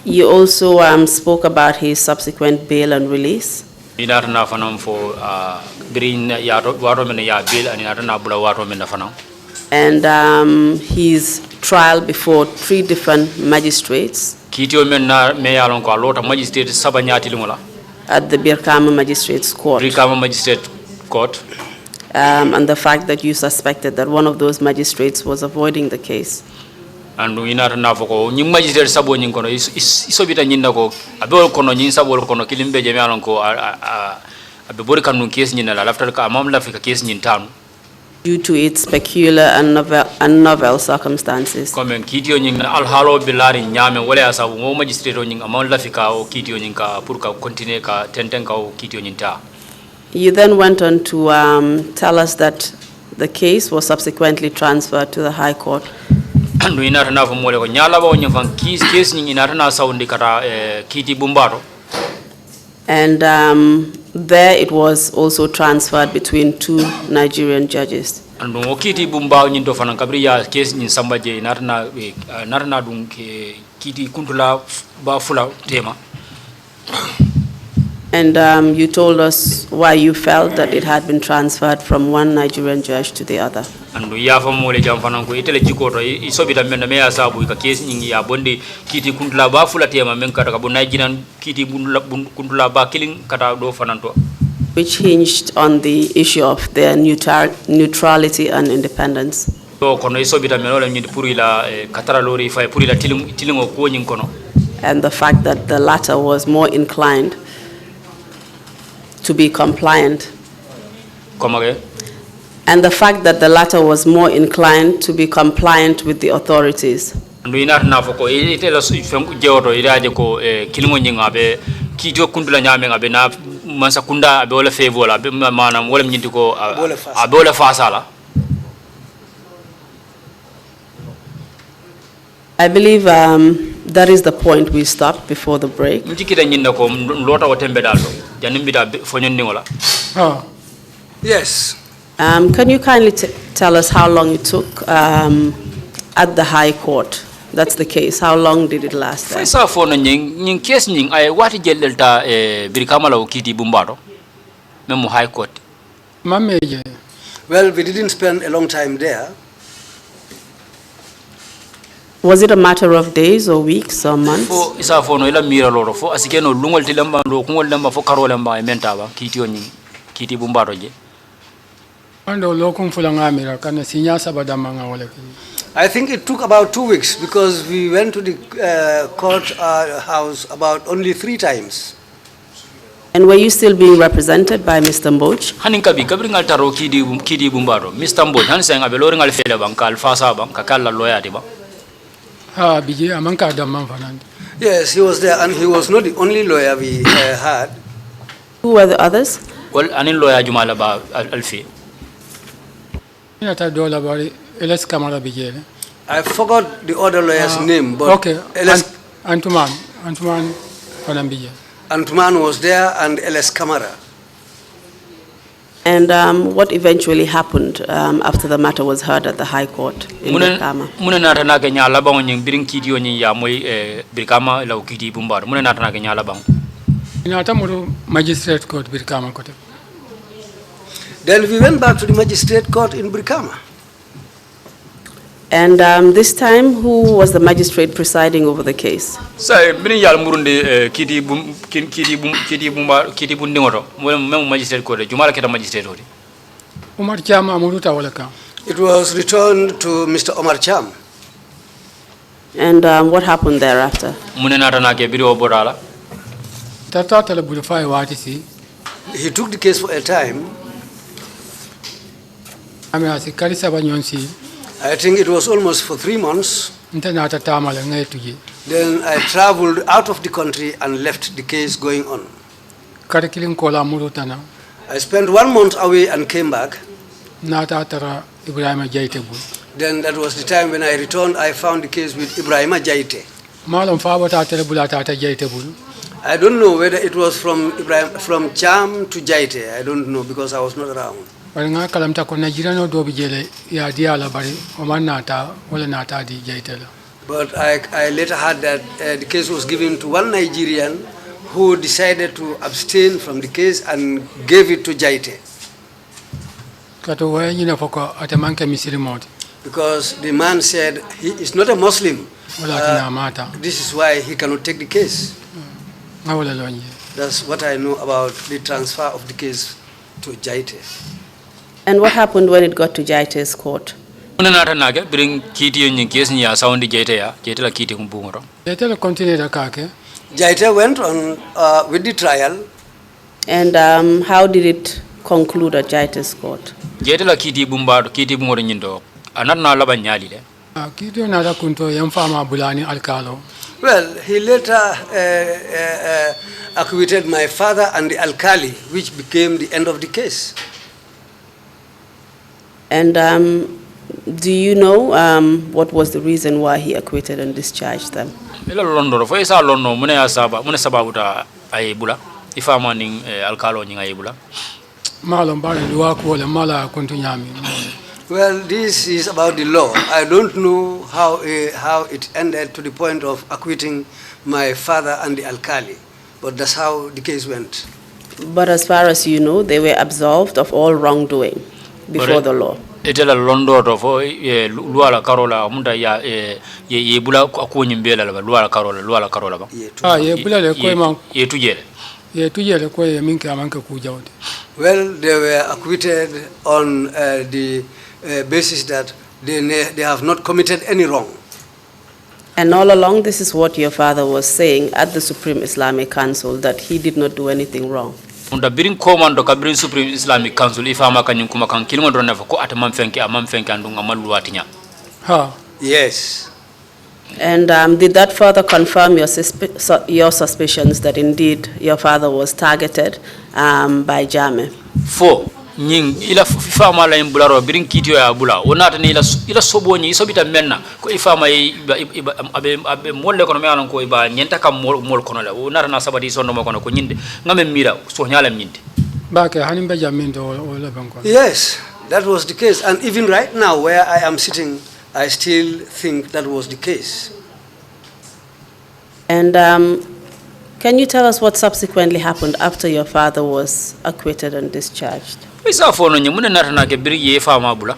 You also spoke about his subsequent bail and release. And his trial before 3 different magistrates at the Birkama Magistrates Court. And the fact that you suspected that one of those magistrates was avoiding the case. And we not enough ko nying magistrate sabo nying kono isobita nyinda ko abol kono nyin sabo kono kilimbe jemi alon ko abe bori kanu case nyina la lafta ka amam la fika case nyin tanu due to its peculiar and novel circumstances. Comme kitio nying al halo bilari nyame wala asabu mo magistrate nying amam la fika o kitio nying ka pour ka continuer ka tenten ka o kitio nying ta. You then went on to tell us that the case was subsequently transferred to the High Court. And we not enough more ko nyala ba onyo fan case nying inata na saundi kata kiti bumbaro. And there it was also transferred between 2 Nigerian judges. And no kiti bumbao nyindo fana kabri ya case nyin sambaje narna dun kiti kuntula ba fula tema. And you told us why you felt that it had been transferred from one Nigerian judge to the other. And we have more jam fana ko itele jikoto isobita menda me asabu ka case nyingi ya bonde kiti kuntula ba fula tema men kata ko Nigerian kiti kuntula ba killing kata do fananto, which hinged on the issue of their neutrality and independence. So kono isobita menola nyindi purila katara lori fa purila tilingo ko nyin kono. And the fact that the latter was more inclined to be compliant. Come again? And the fact that the latter was more inclined to be compliant with the authorities. And we not enough ko itela jeoto iraje ko kilingo nyinga be kijo kundula nyame ngabe na mansakunda abe wala favor abe manam wala nyindi ko abe wala fasala. I believe that is the point we stopped before the break. Yes. Can you kindly tell us how long it took at the High Court? That's the case. How long did it last there? High Court. Well, we didn't spend a long time there. Was it a matter of days or weeks or months? I think it took about 2 weeks because we went to the court house about only 3 times. And were you still being represented by Mr. Mboch? Yes, he was there, and he was not the only lawyer we had. Who were the others? Well, anin lawyer Jumala ba Alfi. I forgot the other lawyer's name, but okay. Antuman was there, and LS Kamara. And what eventually happened after the matter was heard at the High Court in Birkama? Magistrate Court Birkama. Then we went back to the Magistrate Court in Birkama. And this time, who was the magistrate presiding over the case? It was returned to Mr. Omar Cham. And what happened thereafter? He took the case for a time. I think it was almost for 3 months. Then I traveled out of the country and left the case going on. I spent 1 month away and came back. Then that was the time when I returned. I found the case with Ibrahima Jaite. I don't know whether it was from Cham to Jaite. I don't know because I was not around. But But I later heard that the case was given to one Nigerian who decided to abstain from the case and gave it to Jaite. Because the man said he is not a Muslim. This is why he cannot take the case. That's what I know about the transfer of the case to Jaite. And what happened when it got to Jaite's court? Jaite went on with the trial. And how did it conclude at Jaite's court? Well, he later acquitted my father and the alkali, which became the end of the case. And do you know what was the reason why he acquitted and discharged them? Well, this is about the law. I don't know how it ended to the point of acquitting my father and the alkali, but that's how the case went. But as far as you know, they were absolved of all wrongdoing before the law. Etela londo to fo luala karola munda ya ye bula akunyi mbela la luala karola ba ye bula le ko ma ye tujele ko ye minke amanke kujawde. Well, they were acquitted on the basis that they have not committed any wrong. And all along, this is what your father was saying at the Supreme Islamic Council, that he did not do anything wrong. Unda birin komando ka birin Supreme Islamic Council ifama kan kuma kan kilimo don na ko atamam fenke andunga maluatinya. Yes. And did that further confirm your suspicions that indeed your father was targeted by Jame? Nying ila ifama la imbularo birin kitio ya bula onata ni ila soboni isobita menna ko ifama abe molle kono mealon ko iba nyenta kam mol kono la onata na sabati sondo mo kono ko nyinde ngame mira so nyala nyinde bake hanimbe jamindo o leben ko. Yes, that was the case, and even right now where I am sitting I still think that was the case. And can you tell us what subsequently happened after your father was acquitted and discharged? Isa fono nyumune natana ke biri ye fama bula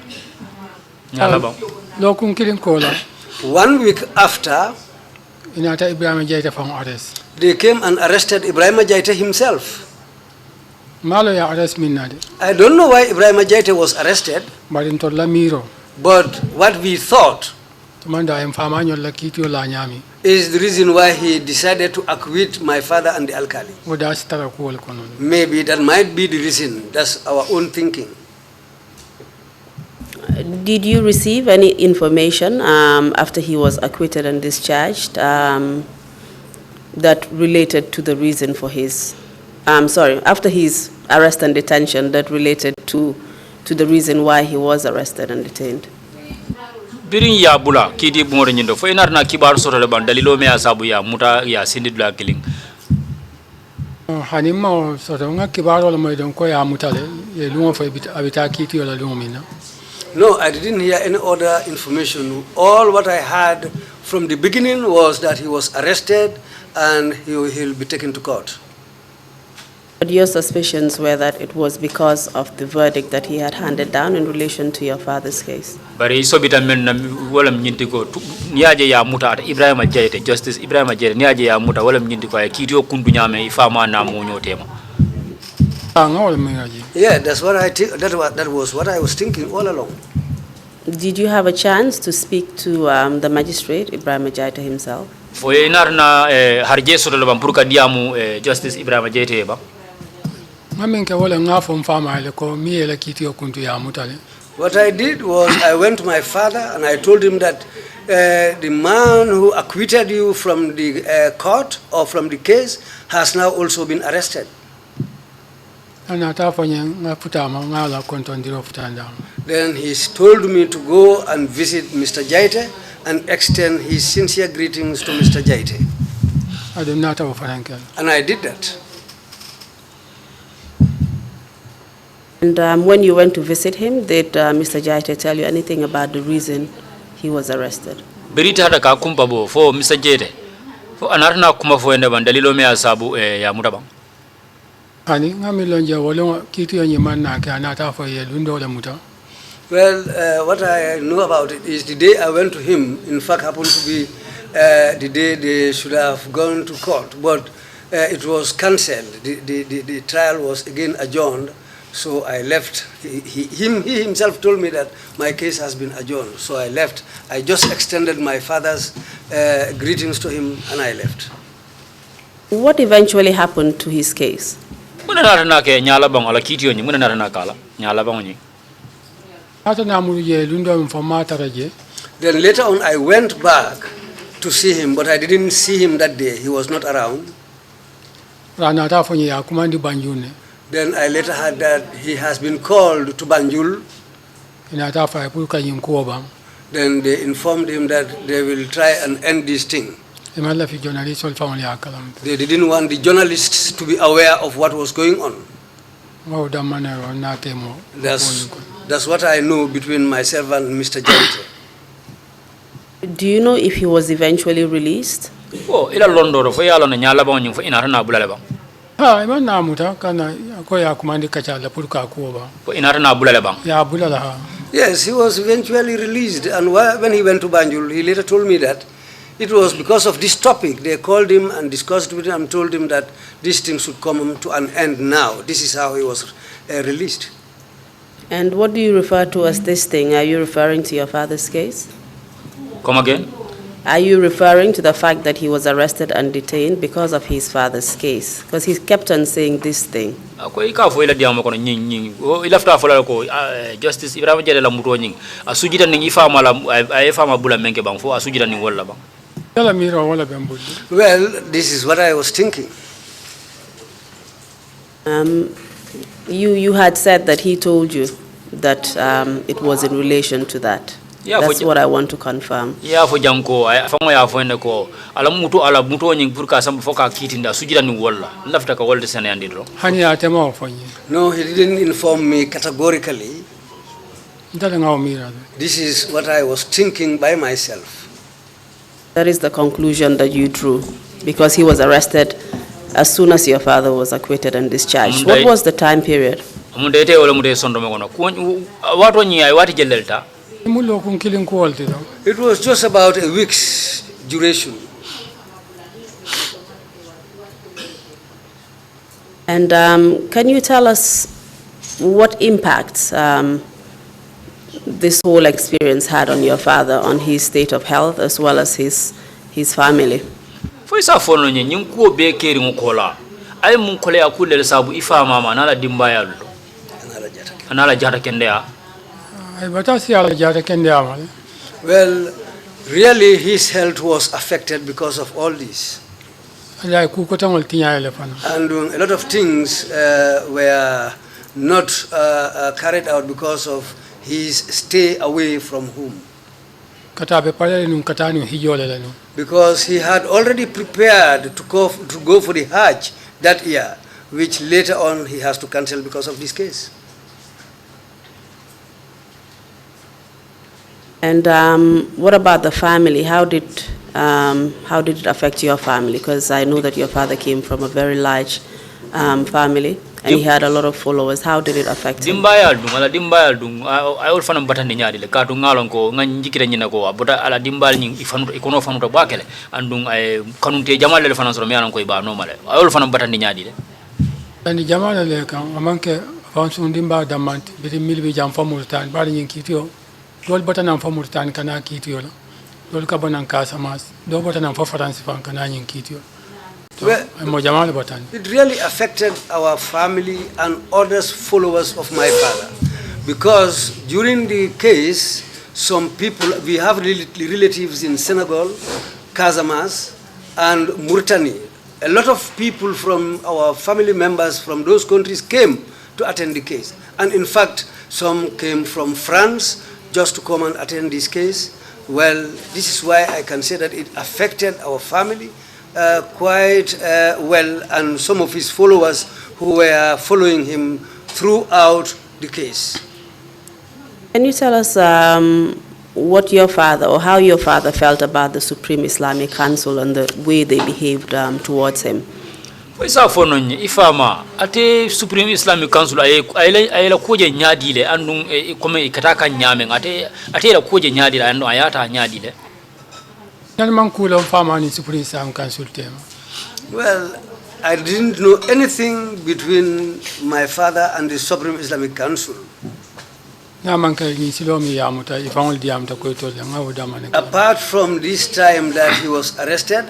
nyala ba lokun kilin kola 1 week after inata Ibrahim Jaita from arrest, they came and arrested Ibrahim Jaita himself. malo ya arrest minade I don't know why Ibrahim Jaita was arrested, but in tolla miro but what we thought tumanda em fama nyolla kitio la nyami is the reason why he decided to acquit my father and the alkali. Maybe that might be the reason. That's our own thinking. Did you receive any information after he was acquitted and discharged that related to the reason for his, after his arrest and detention, that related to the reason why he was arrested and detained? Birin ya bula kiti bungore nyindo fo inar na kibaru soto le ban dalilo me asabu ya muta ya sindidula killing hanima soto nga kibaru le moy don ko ya mutale ye lumo fo abita kiti wala lumo mina. No, I didn't hear any other information. All what I heard from the beginning was that he was arrested and he'll be taken to court. But your suspicions were that it was because of the verdict that he had handed down in relation to your father's case. Bari so bitamen na wala mnyinti ko niaje ya muta Ibrahim Jaite, Justice Ibrahim Jaite niaje ya muta wala mnyinti ko kitio kundu nyame ifama na monyo tema. Yeah, that's what I think. That was what I was thinking all along. Did you have a chance to speak to the magistrate Ibrahim Jaite himself? Fo inar na harje so do ban pour ka diamu Justice Ibrahim Jaite ba. What I did was I went to my father and I told him that the man who acquitted you from the court or from the case has now also been arrested. Then he told me to go and visit Mr. Jaite and extend his sincere greetings to Mr. Jaite. And I did that. And when you went to visit him, did Mr. Jaite tell you anything about the reason he was arrested? berita hada ka kumpa bo fo Mr. Jete fo anarna kuma fo ende ban dalilo me asabu ya mutabang ani ngami lonja wolo kiti yonyi manna ke anata fo ye lundo le muta. Well, what I know about it is the day I went to him, in fact, happened to be the day they should have gone to court, but it was cancelled. The trial was again adjourned, so I left. He himself told me that my case has been adjourned, so I left. I just extended my father's greetings to him, and I left. What eventually happened to his case? Muna narana ke nyala bang ala kiti yonyi muna narana kala nyala bang onyi. Then later on, I went back to see him, but I didn't see him that day. He was not around. Then I later heard that he has been called to Banjul. Then they informed him that they will try and end this thing. They didn't want the journalists to be aware of what was going on. That's what I know between myself and Mr. Jante. Do you know if he was eventually released? Oh, ila londo fo yalo na nyala bang nyimfo ina na bulale bang. Ha, iman na muta kana ko ya kumandi kachala purka ko ba. Fo ina na bulale bang. Ya bulala ha. Yes, he was eventually released, and when he went to Banjul, he later told me that it was because of this topic. They called him and discussed with him and told him that this thing should come to an end now. This is how he was released. And what do you refer to as this thing? Are you referring to your father's case? Come again? Are you referring to the fact that he was arrested and detained because of his father's case? Because he kept on saying this thing. Justice Ibrahim jere la muto nying asujita ningi fama la ay fama bula menke bang fo asujita ningi wala bang. Well, this is what I was thinking. You had said that he told you that it was in relation to that. Yeah, that's what I want to confirm. Yeah, for janko, fango ya fo ene ko ala muto nying purka sam foka kitinda sujita ni wala lafta ka wolde sene andiro. Hani atema ofonye. No, he didn't inform me categorically. This is what I was thinking by myself. That is the conclusion that you drew, because he was arrested as soon as your father was acquitted and discharged. What was the time period? It was just about a week's duration. And can you tell us what impact this whole experience had on your father, on his state of health, as well as his family? Fo isa fono nye nyinkuo be keri ngokola ay mun kole akule sabu ifa mama nala dimba yallo anala jata kende ya ay batasi ala jata kende ya male. Well, really his health was affected because of all this, and a lot of things were not carried out because of his stay away from home. Because he had already prepared to go for the Hajj that year, which later on he has to cancel because of this case. And what about the family? How did it affect your family? Because I know that your father came from a very large family, and he had a lot of followers. How did it affect him? Dimbayal dung I will find batandi nyadi le ka ngalon ko nganjikire nyina ko abota ala dimbal nying ifanu ikono fanu to bakele andung ay kanunte jamal le fanu so mialan ko iba normale I will find batandi nyadi le and jamal le kan amanke fansu dimba damant biti milbi jam famurtan bari nyin kitio dol batana famurtan kana kitio la dol ka bonan kasamas do batana fa faransi fan kana nyin kitio. Well, it really affected our family and others followers of my father, because during the case, some people, we have relatives in Senegal, Casamance, and Mauritania. A lot of people from our family members from those countries came to attend the case. And in fact, some came from France just to come and attend this case. Well, this is why I can say that it affected our family quite well, and some of his followers who were following him throughout the case. Can you tell us what your father or how your father felt about the Supreme Islamic Council and the way they behaved towards him. Isa fononye ifama ate Supreme Islamic Council ayela koje nyadile andun kome ikataka nyame ate la koje nyadile andun ayata nyadile. Nalman kula fama ni Supreme Islamic Council tema. Well, I didn't know anything between my father and the Supreme Islamic Council. Apart from this time that he was arrested,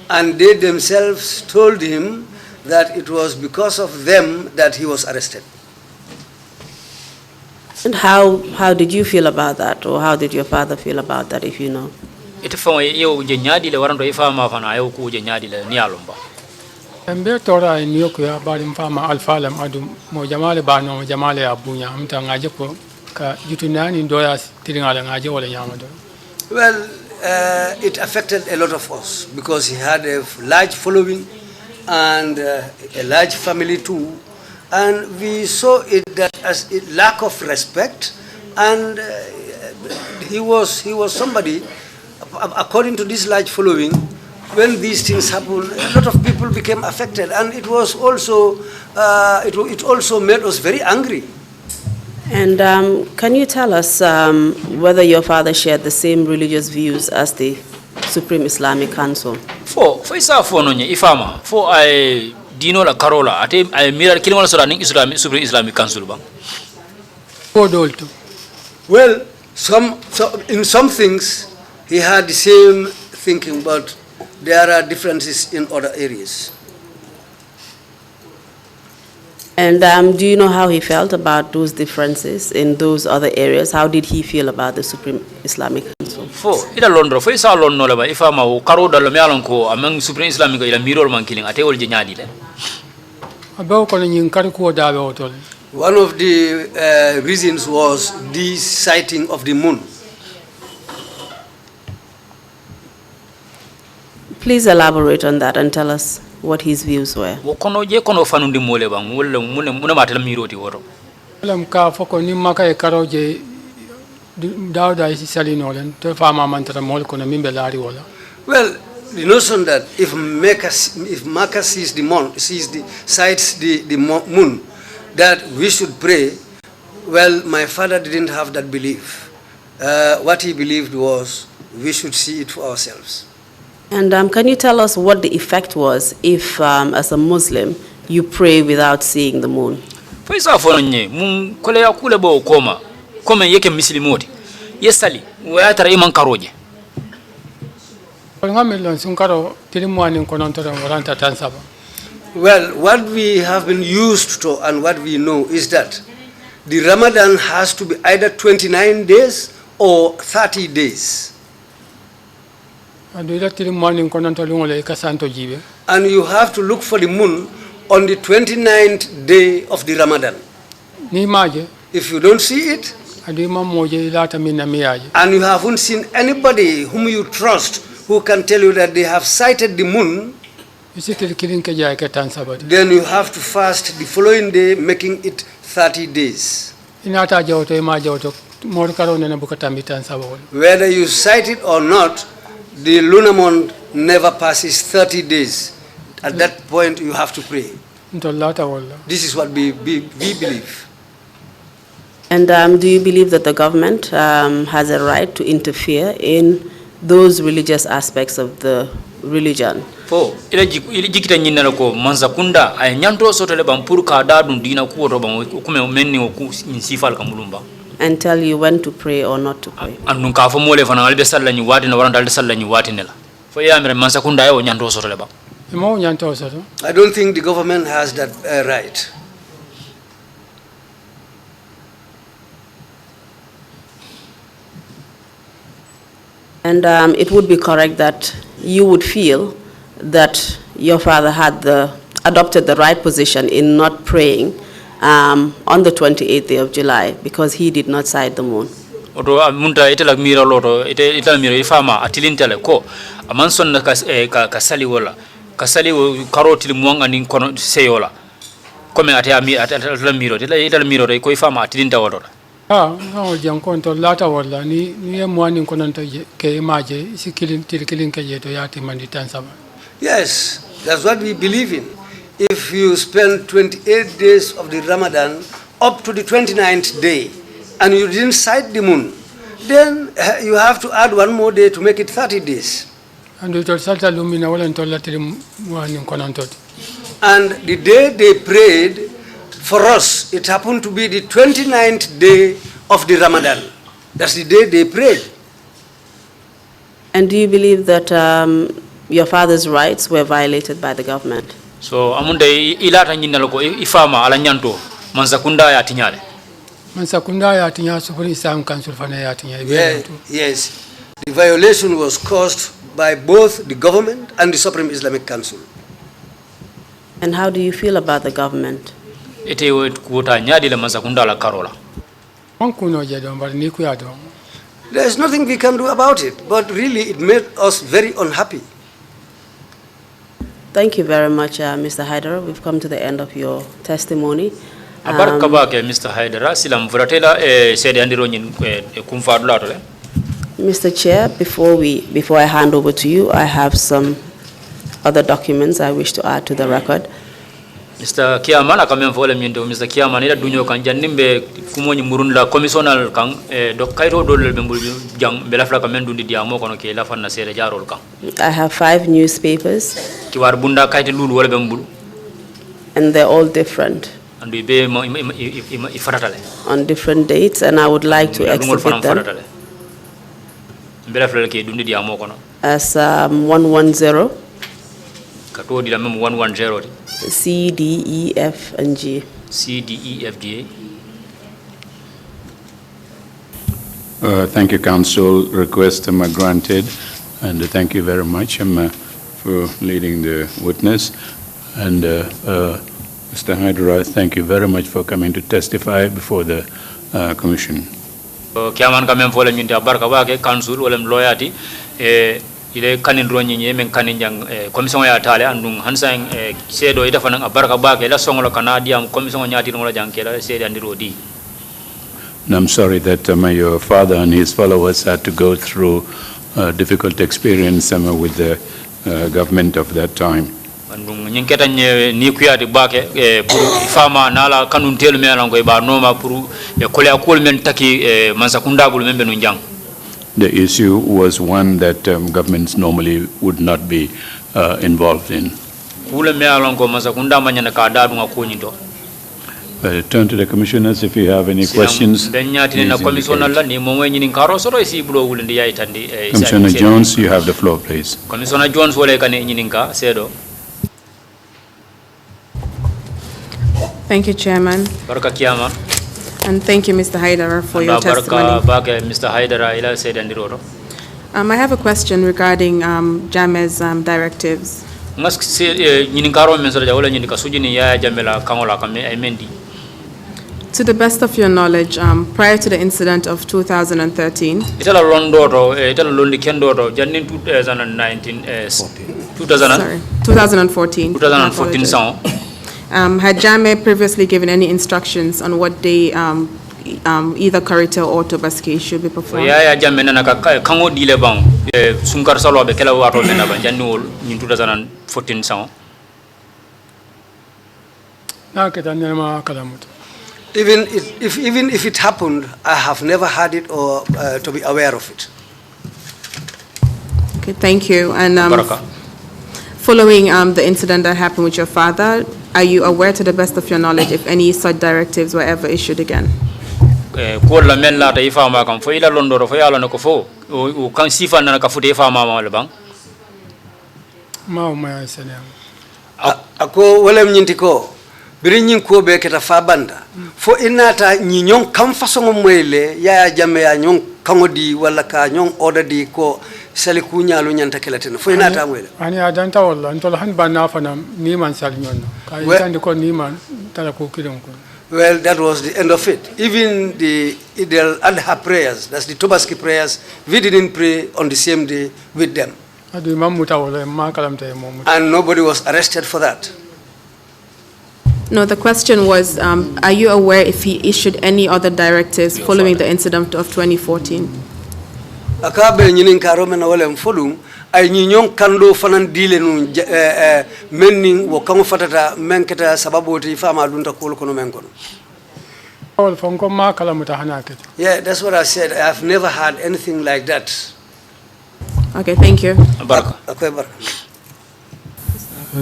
and they themselves told him that it was because of them that he was arrested. And how did you feel about that, or how did your father feel about that, if you know? Ite fama yo jenyadi le warando ifama fana ayo ku jenyadi le ni alomba. Mbe tora ni ko ya bari mfama alfalam adu mo jamale bano mo jamale abunya mta ngaje ko ka jutunani ndoya tiringala ngaje wala nyamado. Well, it affected a lot of us because he had a large following and a large family too, and we saw it that as a lack of respect, and he was somebody. According to this large following, when these things happened, a lot of people became affected, and it was also it also made us very angry. And can you tell us whether your father shared the same religious views as the Supreme Islamic Council? For isa fononye ifama for I dino la karola ate I mirar kilimo la sodaning Supreme Islamic Council bang. Well, in some things he had the same thinking, but there are differences in other areas. And do you know how he felt about those differences in those other areas? How did he feel about the Supreme Islamic Council? For ida London, for isa London la ba ifama o karo dalo mealon ko among Supreme Islamic ila mirol man killing ate wol jenyadi le. One of the reasons was the sighting of the moon. Please elaborate on that and tell us what his views were. Kono je kono fanundi mole bang wala mune matela miroti woro. Lam ka foko ni maka e karoje dawda isi salino len to fama mantara mol kono mimbe lari wala. Well, the notion that if Maka sees the moon, sights the moon, that we should pray. Well, my father didn't have that belief. What he believed was we should see it for ourselves. And can you tell us what the effect was if, as a Muslim, you pray without seeing the moon? Faisa fononye mun kole ya kule bo koma yeke muslimoti yesali wa tara iman karoje. Well, what we have been used to and what we know is that the Ramadan has to be either 29 days or 30 days. And you have to look for the moon on the 29th day of the Ramadan. If you don't see it, and you haven't seen anybody whom you trust who can tell you that they have sighted the moon, then you have to fast the following day, making it 30 days. Whether you sight it or not, the lunar month never passes 30 days. At that point, you have to pray. This is what we believe. And do you believe that the government has a right to interfere in those religious aspects of the religion? For ila jikita nyina lako manzakunda ay nyanto soto le bampuru ka dadun dina ku roba kume menni ku insifal kamulumba. And tell you when to pray or not to pray. Annun ka fo mole fana albe salla ni wati na waranda albe salla ni wati nela. For ya mere manzakunda yo nyanto soto le ba. I don't think the government has that right. And it would be correct that you would feel that your father had adopted the right position in not praying on the 28th day of July because he did not sight the moon. Oto munta itela mira loto itela mira ifama atilintele ko amanson na kasali wala kasali karoti muanga ni seyola kome atela miro itela miro ko ifama atilinta wala. no jankon to lata wala ni mwani kononto ke maje si kilin ke yeto yati mandi tansaba. Yes, that's what we believe in. If you spend 28 days of the Ramadan up to the 29th day and you didn't sight the moon, then you have to add one more day to make it 30 days. And to salta lumina wala ntolla tiri mwani kononto. And the day they prayed, for us, it happened to be the 29th day of the Ramadan. That's the day they prayed. And do you believe that your father's rights were violated by the government? So amunde ilata nyinalo ko ifama ala nyanto mansakunda ya tinyale. Mansakunda ya tinya Supreme Islam Council fana ya tinya. Yes. The violation was caused by both the government and the Supreme Islamic Council. And how do you feel about the government? Ete kuota nyadi le mansakunda la karola. There is nothing we can do about it, but really it made us very unhappy. Thank you very much, Mr. Hydara. We've come to the end of your testimony. Abarka ke Mr. Hydara silam vuratela sede andiro nyin kumfadula tole. Mr. Chair, before I hand over to you, I have some other documents I wish to add to the record. Mr. Kiaman akamem vole mindo Mr. Kiaman ila dunyo kan jannimbe kumonyi murunla commissional kan do kairo do le bembul jang belafla kamen dundi diamo kono ke la fanna sere jarol kan. I have 5 newspapers. Ki war bunda kayti lulu wala bembul. And they're all different. And we be ifaratale. On different dates, and I would like to exhibit them belafla ke dundi diamo kono. As 110. Kato di la mem 110. C, D, E, F, and G. C, D, E, F, G, A. Thank you, Council. Request granted, and thank you very much for leading the witness. And Mr. Hydara, thank you very much for coming to testify before the Commission. Kiaman kamem vole minta barka wake council olem loyati ile kanin ronyi men kanin jang commission ya tale andung hansang sedo ida fanan abarka bake la songolo kanadiam commission nyati ngola jang kela sedo andiro di. And I'm sorry that your father and his followers had to go through difficult experience with the government of that time. Andung nyinketa ni kuyati bake pour fama nala kanun telu me alango e ba noma pour kole akol men taki mansakunda bul men benu jang. The issue was one that governments normally would not be involved in. Turn to the commissioners if you have any questions. Commissioner Jones, you have the floor, please. Commissioner Jones, thank you, Chairman. And thank you, Mr. Hydara, for your testimony. I have a question regarding Jammeh's directives. To the best of your knowledge, prior to the incident of 2013, had Jammeh previously given any instructions on what day either Karita or Tobaski should be performed? Yeah, Jammeh na kango dile bang sunkar salo be kala wato mena ban janniwol in 2014 sang. Even if it happened, I have never had it or to be aware of it. Okay, thank you. And following the incident that happened with your father, are you aware, to the best of your knowledge, if any such directives were ever issued again? Ko la men la ta ifa ma kan fo ila londoro fo yalo nako fo o kan sifa na ka fude ifa ma le bang ma ma salam ako wala nyinti ko biri nyin ko be keta fa banda fo inata nyi nyon kam façon moyle ya Jammeh ya nyon kangodi wala ka nyon order di ko sali ku nyaalu nyanta kelatena fo inata moyle ani adanta walla ntol han banna fana ni man sal nyon ka yitande ko ni man tala ko kilon ko. Well, that was the end of it. Even the Idel Adha prayers, that's the Tobaski prayers, we didn't pray on the same day with them. And nobody was arrested for that. No, the question was, are you aware if he issued any other directives following the incident of 2014? Akabe nyinin karo mena wale mfolum ay nyinyon kando fanan dile nun menning wo kango fatata menketa sababu ti fama dunta kulu kono menkono. Yeah, that's what I said. I have never had anything like that. Okay, thank you.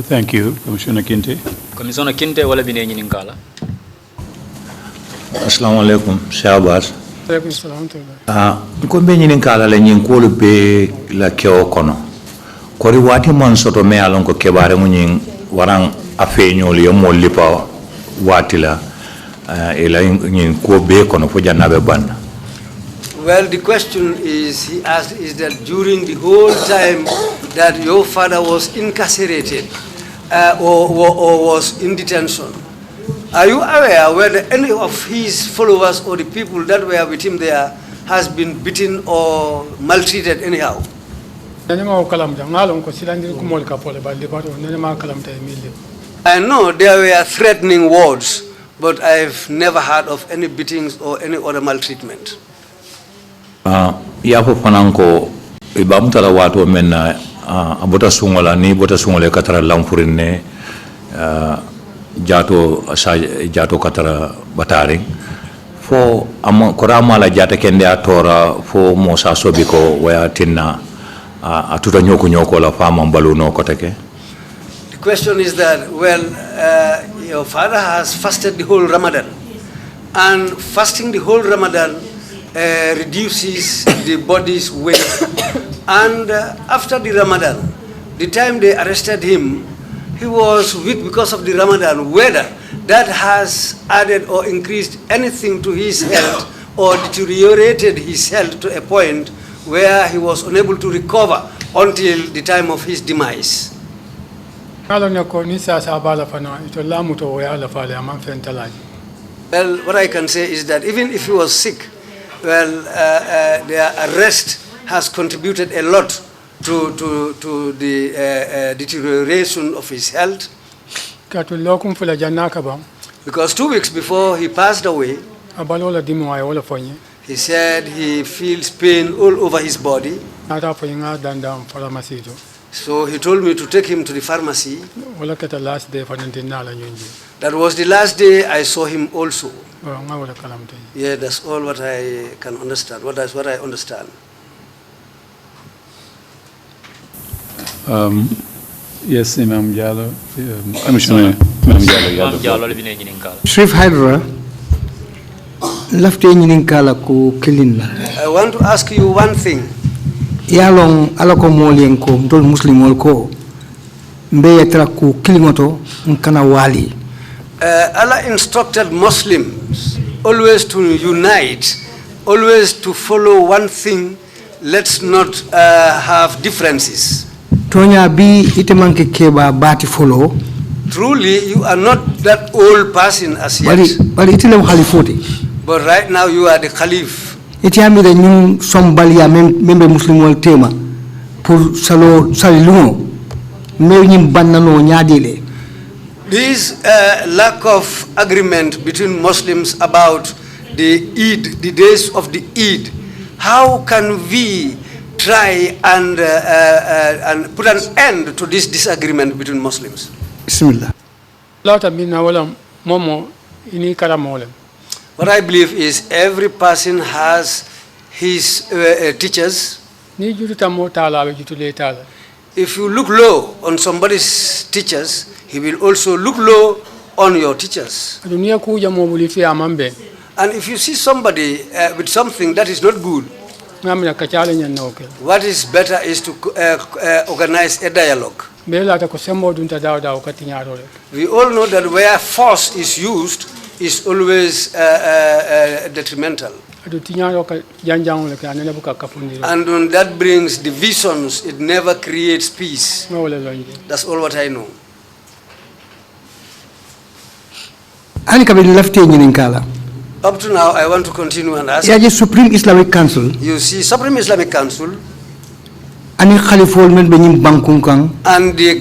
Thank you, Commissioner Kinte. Commissioner Kinte wala bine nyinin kala. Assalamu alaikum, Habass. Alaikum salam. Ko be nyinin kala le nyin ko be la keo kono. Ko ri wati man soto me alon ko kebare mu nyin waran afeñol yo mo lipa wati la ela nyin ko be kono fo jannabe ban. Well, the question is, he asked, is that during the whole time that your father was incarcerated or was in detention, are you aware whether any of his followers or the people that were with him there has been beaten or maltreated anyhow? I know there were threatening words, but I've never heard of any beatings or any other maltreatment. Ya fo fananko ibamtala wato menna abota sungola ni bota sungole katara lamfurinne jato katara batari fo korama la jata kende atora fo mosa sobiko waya tinna atuta nyoko la fama mbaluno koteke. The question is that, well, your father has fasted the whole Ramadan, and fasting the whole Ramadan reduces the body's weight. And after the Ramadan, the time they arrested him, he was weak because of the Ramadan. Whether that has added or increased anything to his health or deteriorated his health to a point where he was unable to recover until the time of his demise. Well, what I can say is that even if he was sick, well, their arrest has contributed a lot to the deterioration of his health. Because 2 weeks before he passed away, he said he feels pain all over his body. So he told me to take him to the pharmacy. That was the last day I saw him also. Yeah, that's all what I can understand. That's what I understand. Yes, Imam Jallo. Commissioner Imam Jallo. Chief Hydara, lafte nyininkala ko kilin. I want to ask you one thing. Yalong alako molien ko mtol muslimol ko mbe yatra ko kilingoto nkana wali. Allah instructed Muslims always to unite, always to follow one thing. Let's not have differences. Tonya bi itemanke keba bati follow. Truly, you are not that old person as yet. Bali itilem khalifoti. But right now you are the Khalif. Itiami de nyum sombalia membe muslimol tema pour salilungo me nyim bannano nyaadile. This lack of agreement between Muslims about the Eid, the days of the Eid, how can we try and put an end to this disagreement between Muslims? Bismillah. What I believe is every person has his teachers. If you look low on somebody's teachers, he will also look low on your teachers. And if you see somebody with something that is not good, what is better is to organize a dialogue. We all know that where force is used is always detrimental. And when that brings divisions, it never creates peace. That's all what I know. Up to now, I want to continue and ask. The Supreme Islamic Council. You see, Supreme Islamic Council and the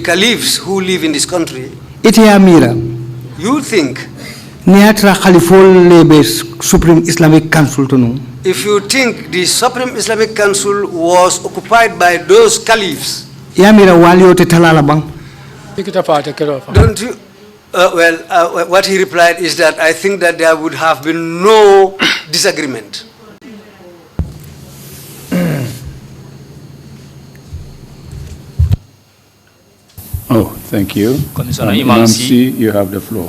caliphs who live in this country, you think, Neatra Khalifol Labes Supreme Islamic Council to know. if you think the Supreme Islamic Council was occupied by those caliphs, Yamira Walio te talala bang. don't you? What he replied is that I think that there would have been no disagreement. Oh, thank you. Imam C, you have the floor.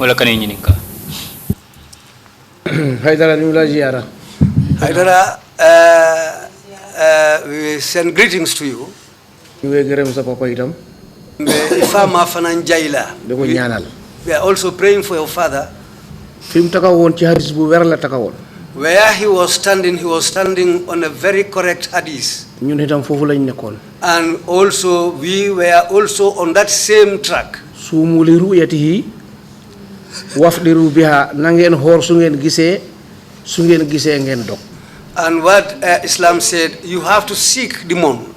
Hydara nula ziara. Hydara, we send greetings to you. We gerem sa papa itam. Ifama fanan jaila. Deko ñaanal. We are also praying for your father. Fim takawon ci hadith bu wer la takawon. Where he was standing on a very correct hadith. Ñun itam fofu lañ nekkon. And also we were also on that same track. Sumu li ru'yatihi wafdiru biha na ngeen hor su ngeen gisee ngeen dog. And what Islam said, you have to seek the moon.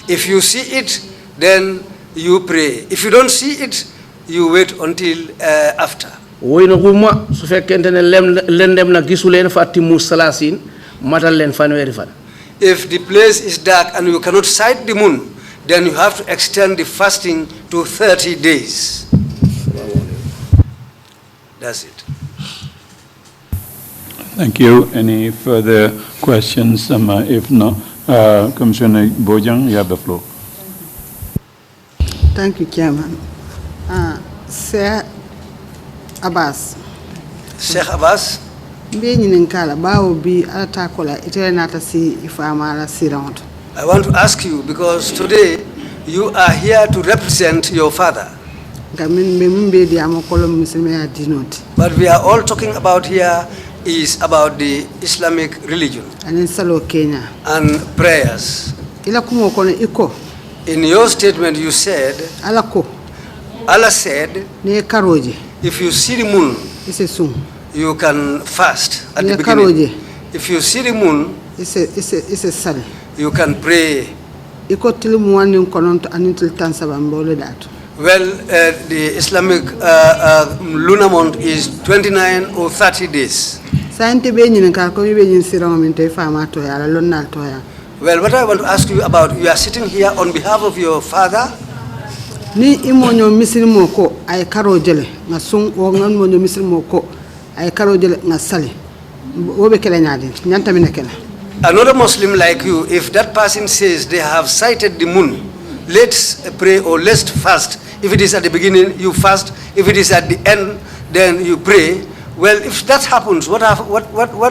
If you see it, then you pray. If you don't see it, you wait until after. Woyna guma su fekkente ne lendem na gisulen fatimu salasin matal len fanweri fan. If the place is dark and you cannot sight the moon, then you have to extend the fasting to 30 days. That's it. Thank you. Any further questions? If not, Commissioner Bojang, you have the floor. Thank you, Chairman. Sir Habass. Sheikh Habass. I want to ask you, because today you are here to represent your father. But we are all talking about here is about the Islamic religion and prayers. In your statement you said, Allah said, if you see the moon, you can fast at the beginning. If you see the moon, you can pray. Well, the Islamic lunar month is 29 or 30 days. Well, what I want to ask you about, you are sitting here on behalf of your father. Ni imonyo misiri moko ay karo jele nga sung wo ngon monyo misiri moko ay karo jele nga sali wobe kele nyaade nyanta mi nekela. Another Muslim like you, if that person says they have sighted the moon, let's pray or let's fast. If it is at the beginning, you fast. If it is at the end, then you pray. Well, if that happens, what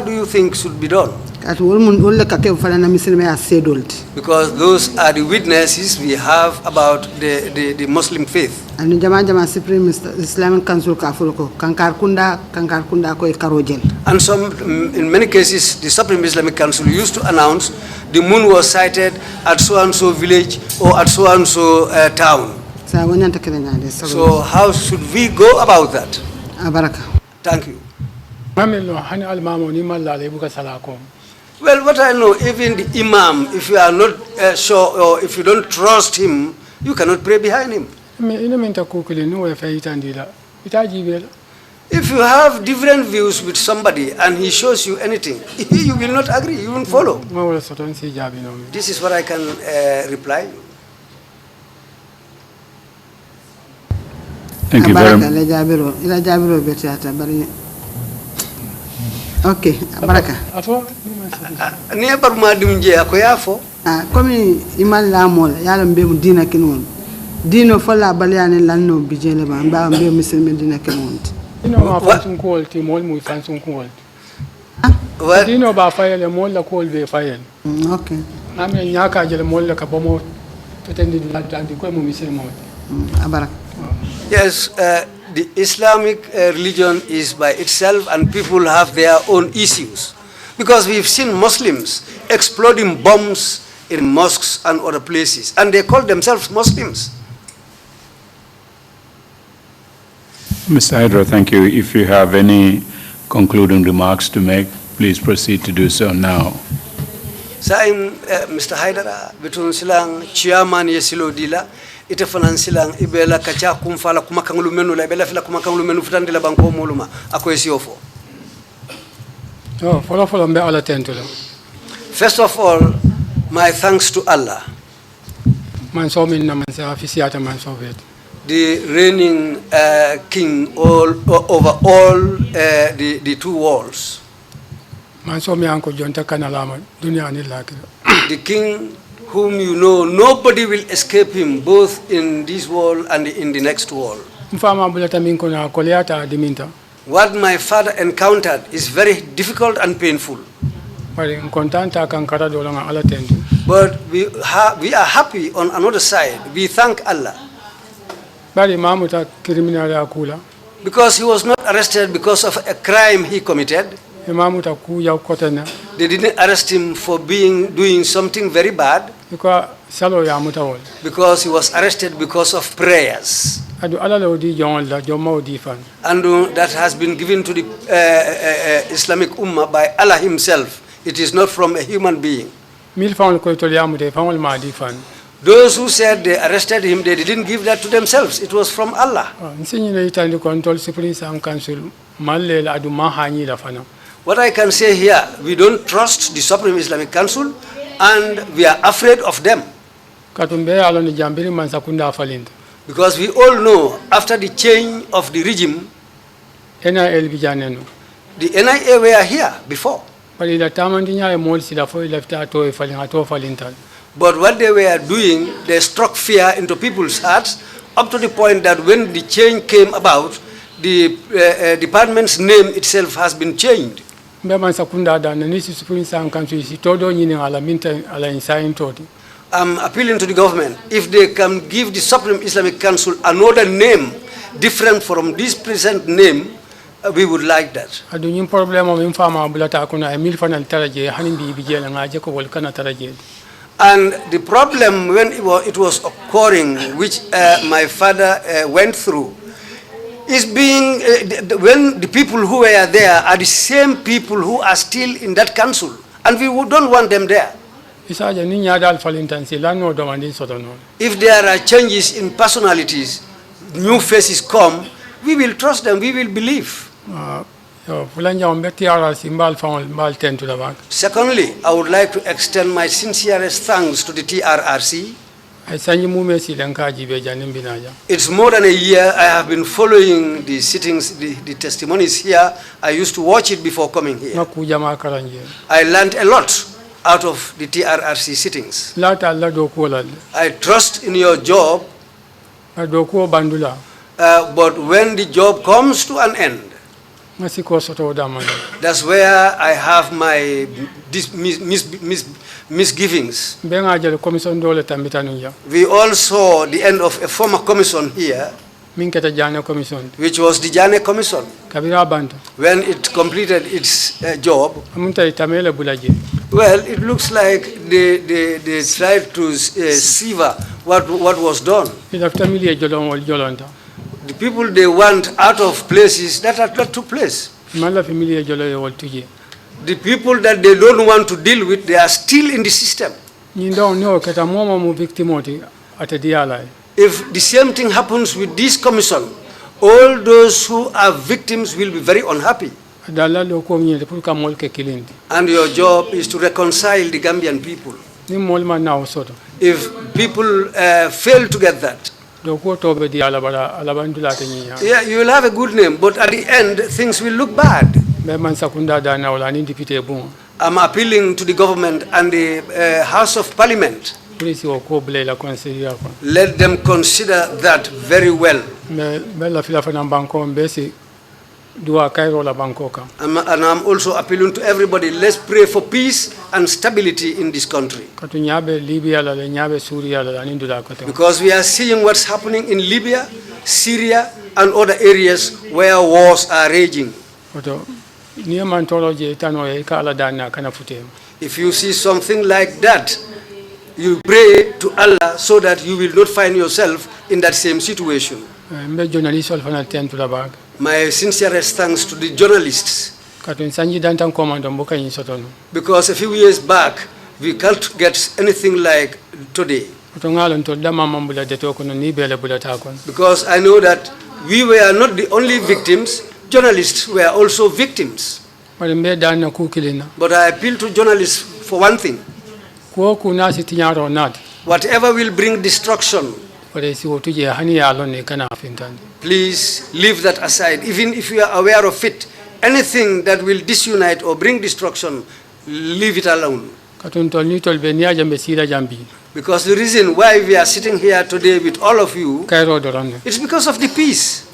do you think should be done? Because those are the witnesses we have about the Muslim faith. And some, in many cases, the Supreme Islamic Council used to announce the moon was sighted at so-and-so village or at so-and-so town. So how should we go about that? Thank you. Well, what I know, even the imam, if you are not sure or if you don't trust him, you cannot pray behind him. If you have different views with somebody and he shows you anything, you will not agree, you won't follow. This is what I can reply. Thank you very much. Okay, baraka. Ni baruma dimje akoyafo. Komi imal la mol yalla mbe mu dina kinon. Dino fala balyane lanno bijele ba mba mbe muslimi dina kinon. Dino ma fansun ko ti mol mu fansun ko. Dino ba fayele mol la ko be fayel. Okay. Ame nyaka jele mol la ka bomo tetendi la dandi ko mu muslimo. Baraka. Yes, the Islamic religion is by itself and people have their own issues. Because we've seen Muslims exploding bombs in mosques and other places, and they call themselves Muslims. Mr. Hydara, thank you. If you have any concluding remarks to make, please proceed to do so now. Mr. Hydara, between Silang Chairman Yesilo Dila, ite finansilang ibela kacha kumfala kumakangulu menu la ibela fila kumakangulu menu futandila banko muluma akwesi ofo. First of all, my thanks to Allah, the reigning king over all the two worlds. The king whom you know, nobody will escape him, both in this world and in the next world. What my father encountered is very difficult and painful. But we are happy on another side. We thank Allah. Because he was not arrested because of a crime he committed. They didn't arrest him for doing something very bad. Because he was arrested because of prayers. And that has been given to the Islamic Ummah by Allah himself. It is not from a human being. Those who said they arrested him, they didn't give that to themselves. It was from Allah. What I can say here, we don't trust the Supreme Islamic Council and we are afraid of them. Because we all know after the change of the regime, the NIA were here before. But what they were doing, they struck fear into people's hearts up to the point that when the change came about, the department's name itself has been changed. I'm appealing to the government, if they can give the Supreme Islamic Council another name different from this present name, we would like that. And the problem when it was occurring, which my father went through, is being when the people who were there are the same people who are still in that council, and we don't want them there. If there are changes in personalities, new faces come, we will trust them, we will believe. Secondly, I would like to extend my sincerest thanks to the TRRC. It's more than a year I have been following the sittings, the testimonies here. I used to watch it before coming here. I learned a lot out of the TRRC sittings. I trust in your job, but when the job comes to an end, that's where I have my misgivings. We all saw the end of a former commission here, which was the Jane Commission. When it completed its job, well, it looks like they tried to sever what was done. The people they want out of places that took place. The people that they don't want to deal with, they are still in the system. If the same thing happens with this commission, all those who are victims will be very unhappy. And your job is to reconcile the Gambian people. If people fail to get that, yeah, you will have a good name, but at the end, things will look bad. I'm appealing to the government and the House of Parliament. Let them consider that very well. And I'm also appealing to everybody, let's pray for peace and stability in this country. Because we are seeing what's happening in Libya, Syria, and other areas where wars are raging. If you see something like that, you pray to Allah so that you will not find yourself in that same situation. My sincerest thanks to the journalists. Because a few years back, we can't get anything like today. Because I know that we were not the only victims, journalists were also victims. But I appeal to journalists for one thing. Whatever will bring destruction, please leave that aside. Even if you are aware of it, anything that will disunite or bring destruction, leave it alone. Because the reason why we are sitting here today with all of you, it's because of the peace.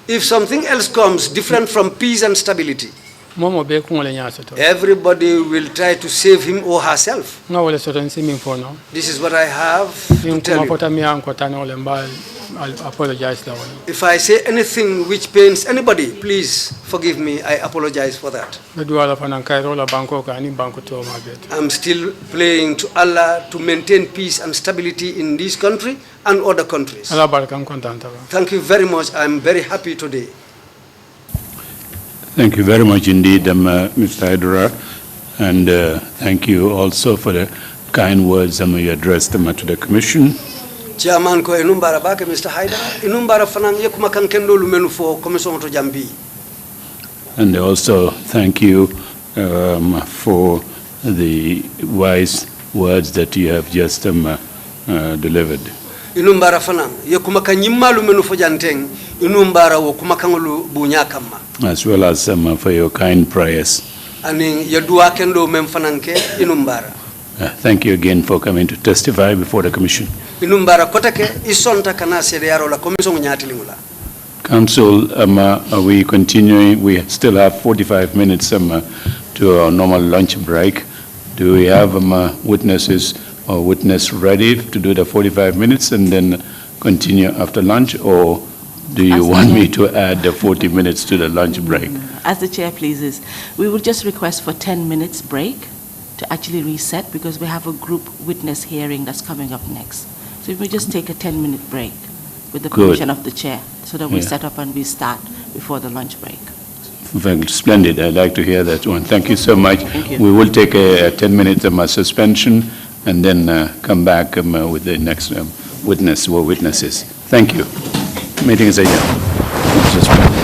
If something else comes different from peace and stability, everybody will try to save him or herself. This is what I have to tell you. I'll apologize. If I say anything which pains anybody, please forgive me. I apologize for that. I'm still praying to Allah to maintain peace and stability in this country and other countries. Thank you very much. I'm very happy today. Thank you very much indeed, Mr. Hydara, and thank you also for the kind words you addressed to the Commission. Chairman ko enumbara bake Mr. Hydara, enumbara fanan yekuma kankendo lumenu for Commission to Jambi. And also thank you for the wise words that you have just delivered. Inumbara fanan yekuma kanyimma lumenu for janteng, inumbara wo kuma kangolu bunyakama. As well as for your kind prayers. Ani yadua kendo mem fananke inumbara. Thank you again for coming to testify before the Commission. Council, are we continuing? We still have 45 minutes to our normal lunch break. Do we have witnesses or witness ready to do the 45 minutes and then continue after lunch, or do you want me to add the 40 minutes to the lunch break? As the chair pleases, we will just request for 10 minutes break to actually reset, because we have a group witness hearing that's coming up next. So if we just take a 10-minute break with the permission of the chair, so that we set up and we start before the lunch break. Splendid. I'd like to hear that one. Thank you so much. Thank you. We will take a 10-minute suspension and then come back with the next witness or witnesses. Thank you. Meeting is adjourned.